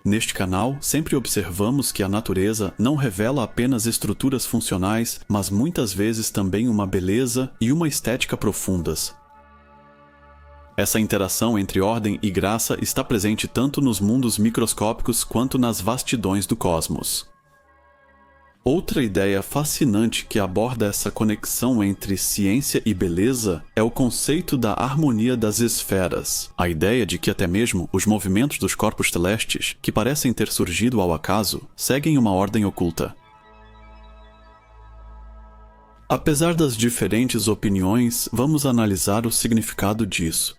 Neste canal, sempre observamos que a natureza não revela apenas estruturas funcionais, mas muitas vezes também uma beleza e uma estética profundas. Essa interação entre ordem e graça está presente tanto nos mundos microscópicos quanto nas vastidões do cosmos. Outra ideia fascinante que aborda essa conexão entre ciência e beleza é o conceito da harmonia das esferas. A ideia de que até mesmo os movimentos dos corpos celestes, que parecem ter surgido ao acaso, seguem uma ordem oculta. Apesar das diferentes opiniões, vamos analisar o significado disso.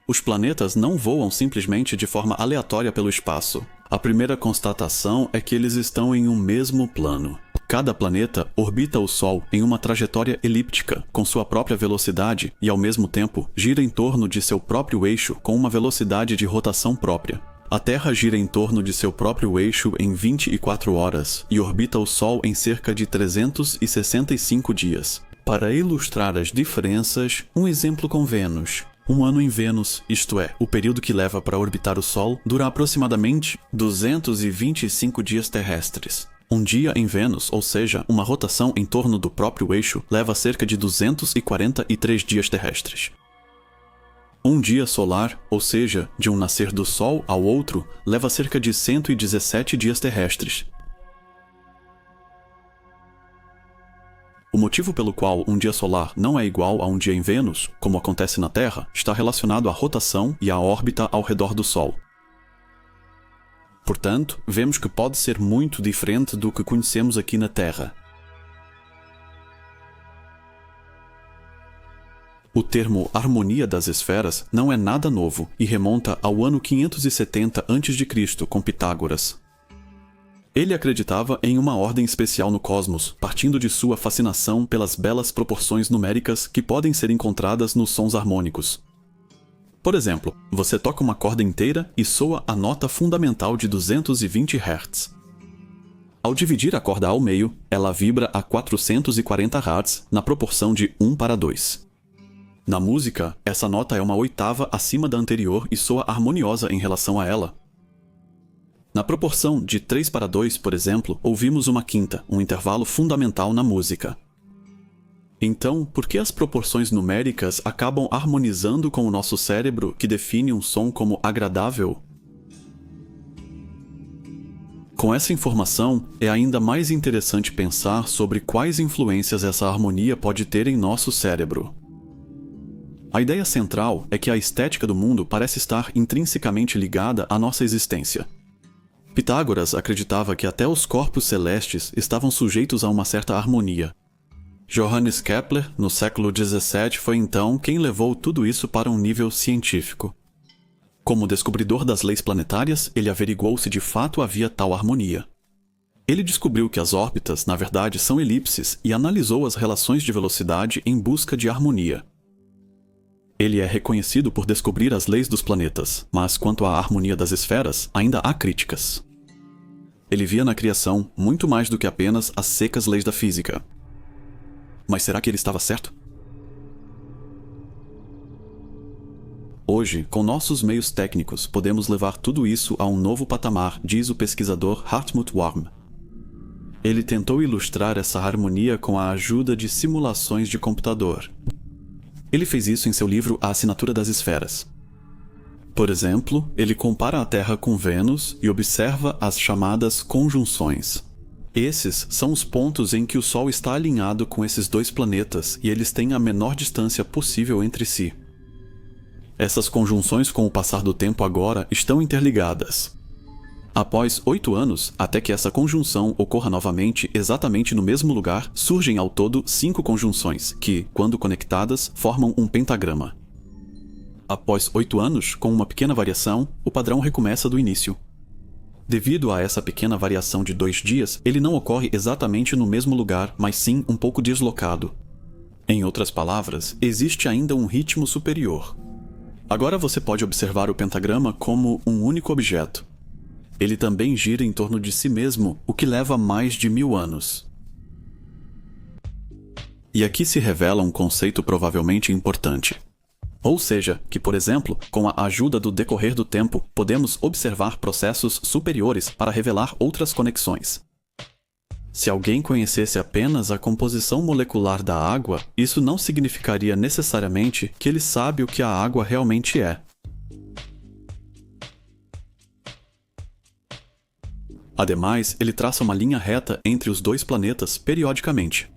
Os planetas não voam simplesmente de forma aleatória pelo espaço. A primeira constatação é que eles estão em um mesmo plano. Cada planeta orbita o Sol em uma trajetória elíptica, com sua própria velocidade e, ao mesmo tempo, gira em torno de seu próprio eixo com uma velocidade de rotação própria. A Terra gira em torno de seu próprio eixo em 24 horas e orbita o Sol em cerca de 365 dias. Para ilustrar as diferenças, um exemplo com Vênus. Um ano em Vênus, isto é, o período que leva para orbitar o Sol, dura aproximadamente 225 dias terrestres. Um dia em Vênus, ou seja, uma rotação em torno do próprio eixo, leva cerca de 243 dias terrestres. Um dia solar, ou seja, de um nascer do Sol ao outro, leva cerca de 117 dias terrestres. O motivo pelo qual um dia solar não é igual a um dia em Vênus, como acontece na Terra, está relacionado à rotação e à órbita ao redor do Sol. Portanto, vemos que pode ser muito diferente do que conhecemos aqui na Terra. O termo harmonia das esferas não é nada novo e remonta ao ano 570 a.C., com Pitágoras. Ele acreditava em uma ordem especial no cosmos, partindo de sua fascinação pelas belas proporções numéricas que podem ser encontradas nos sons harmônicos. Por exemplo, você toca uma corda inteira e soa a nota fundamental de 220 Hz. Ao dividir a corda ao meio, ela vibra a 440 Hz na proporção de 1:2. Na música, essa nota é uma oitava acima da anterior e soa harmoniosa em relação a ela. Na proporção de 3:2, por exemplo, ouvimos uma quinta, um intervalo fundamental na música. Então, por que as proporções numéricas acabam harmonizando com o nosso cérebro, que define um som como agradável? Com essa informação, é ainda mais interessante pensar sobre quais influências essa harmonia pode ter em nosso cérebro. A ideia central é que a estética do mundo parece estar intrinsecamente ligada à nossa existência. Pitágoras acreditava que até os corpos celestes estavam sujeitos a uma certa harmonia. Johannes Kepler, no século XVII, foi então quem levou tudo isso para um nível científico. Como descobridor das leis planetárias, ele averiguou se de fato havia tal harmonia. Ele descobriu que as órbitas, na verdade, são elipses e analisou as relações de velocidade em busca de harmonia. Ele é reconhecido por descobrir as leis dos planetas, mas quanto à harmonia das esferas, ainda há críticas. Ele via na criação muito mais do que apenas as secas leis da física. Mas será que ele estava certo? Hoje, com nossos meios técnicos, podemos levar tudo isso a um novo patamar, diz o pesquisador Hartmut Warm. Ele tentou ilustrar essa harmonia com a ajuda de simulações de computador. Ele fez isso em seu livro A Assinatura das Esferas. Por exemplo, ele compara a Terra com Vênus e observa as chamadas conjunções. Esses são os pontos em que o Sol está alinhado com esses dois planetas e eles têm a menor distância possível entre si. Essas conjunções, com o passar do tempo agora, estão interligadas. Após 8 anos, até que essa conjunção ocorra novamente exatamente no mesmo lugar, surgem ao todo 5 conjunções, que, quando conectadas, formam um pentagrama. Após 8 anos, com uma pequena variação, o padrão recomeça do início. Devido a essa pequena variação de 2 dias, ele não ocorre exatamente no mesmo lugar, mas sim um pouco deslocado. Em outras palavras, existe ainda um ritmo superior. Agora você pode observar o pentagrama como um único objeto. Ele também gira em torno de si mesmo, o que leva mais de 1000 anos. E aqui se revela um conceito provavelmente importante. Ou seja, que, por exemplo, com a ajuda do decorrer do tempo, podemos observar processos superiores para revelar outras conexões. Se alguém conhecesse apenas a composição molecular da água, isso não significaria necessariamente que ele sabe o que a água realmente é. Ademais, ele traça uma linha reta entre os dois planetas periodicamente.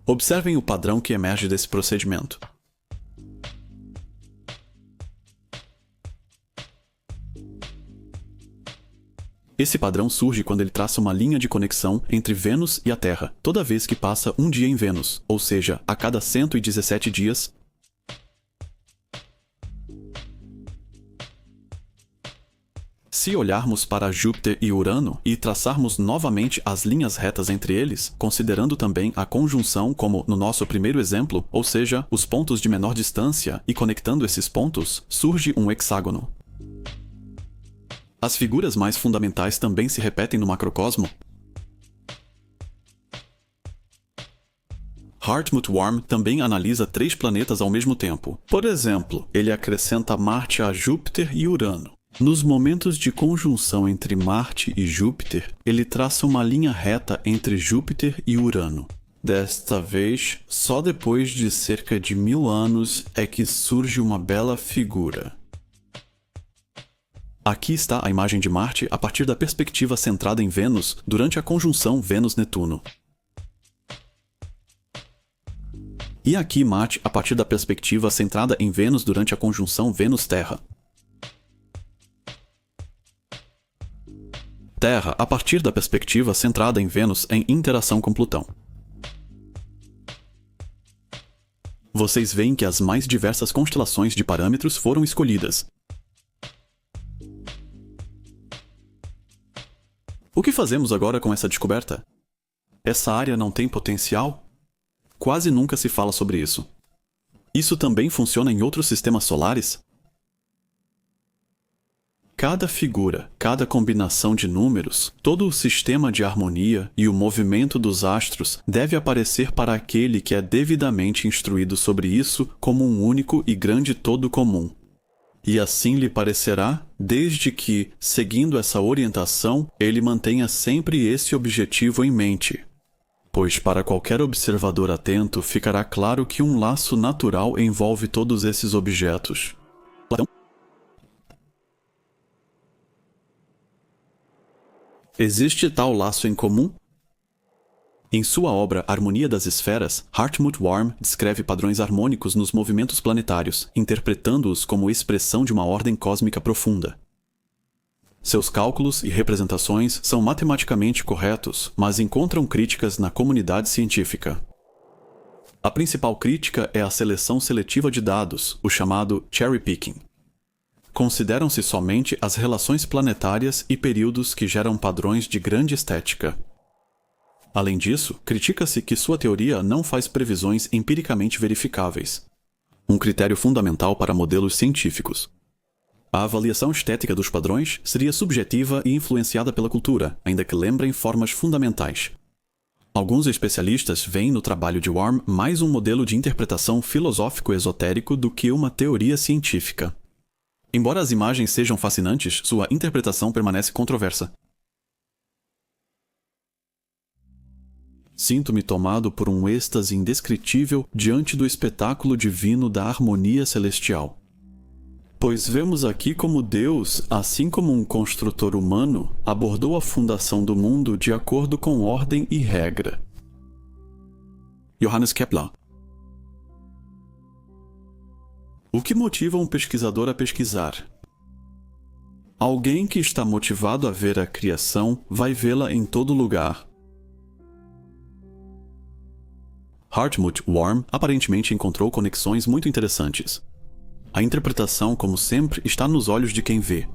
Observem o padrão que emerge desse procedimento. Esse padrão surge quando ele traça uma linha de conexão entre Vênus e a Terra, toda vez que passa um dia em Vênus, ou seja, a cada 117 dias. Se olharmos para Júpiter e Urano e traçarmos novamente as linhas retas entre eles, considerando também a conjunção como no nosso primeiro exemplo, ou seja, os pontos de menor distância, e conectando esses pontos, surge um hexágono. As figuras mais fundamentais também se repetem no macrocosmo. Hartmut Warm também analisa 3 planetas ao mesmo tempo. Por exemplo, ele acrescenta Marte a Júpiter e Urano. Nos momentos de conjunção entre Marte e Júpiter, ele traça uma linha reta entre Júpiter e Urano. Desta vez, só depois de cerca de 1000 anos é que surge uma bela figura. Aqui está a imagem de Marte a partir da perspectiva centrada em Vênus durante a conjunção Vênus-Netuno. E aqui Marte a partir da perspectiva centrada em Vênus durante a conjunção Vênus-Terra. Terra a partir da perspectiva centrada em Vênus em interação com Plutão. Vocês veem que as mais diversas constelações de parâmetros foram escolhidas. O que fazemos agora com essa descoberta? Essa área não tem potencial? Quase nunca se fala sobre isso. Isso também funciona em outros sistemas solares? Cada figura, cada combinação de números, todo o sistema de harmonia e o movimento dos astros deve aparecer para aquele que é devidamente instruído sobre isso como um único e grande todo comum. E assim lhe parecerá, desde que, seguindo essa orientação, ele mantenha sempre esse objetivo em mente. Pois para qualquer observador atento ficará claro que um laço natural envolve todos esses objetos. Existe tal laço em comum? Em sua obra Harmonia das Esferas, Hartmut Warm descreve padrões harmônicos nos movimentos planetários, interpretando-os como expressão de uma ordem cósmica profunda. Seus cálculos e representações são matematicamente corretos, mas encontram críticas na comunidade científica. A principal crítica é a seleção seletiva de dados, o chamado cherry picking. Consideram-se somente as relações planetárias e períodos que geram padrões de grande estética. Além disso, critica-se que sua teoria não faz previsões empiricamente verificáveis, um critério fundamental para modelos científicos. A avaliação estética dos padrões seria subjetiva e influenciada pela cultura, ainda que lembrem formas fundamentais. Alguns especialistas veem no trabalho de Warm mais um modelo de interpretação filosófico-esotérico do que uma teoria científica. Embora as imagens sejam fascinantes, sua interpretação permanece controversa. Sinto-me tomado por um êxtase indescritível diante do espetáculo divino da harmonia celestial. Pois vemos aqui como Deus, assim como um construtor humano, abordou a fundação do mundo de acordo com ordem e regra. Johannes Kepler. O que motiva um pesquisador a pesquisar? Alguém que está motivado a ver a criação vai vê-la em todo lugar. Hartmut Warm aparentemente encontrou conexões muito interessantes. A interpretação, como sempre, está nos olhos de quem vê.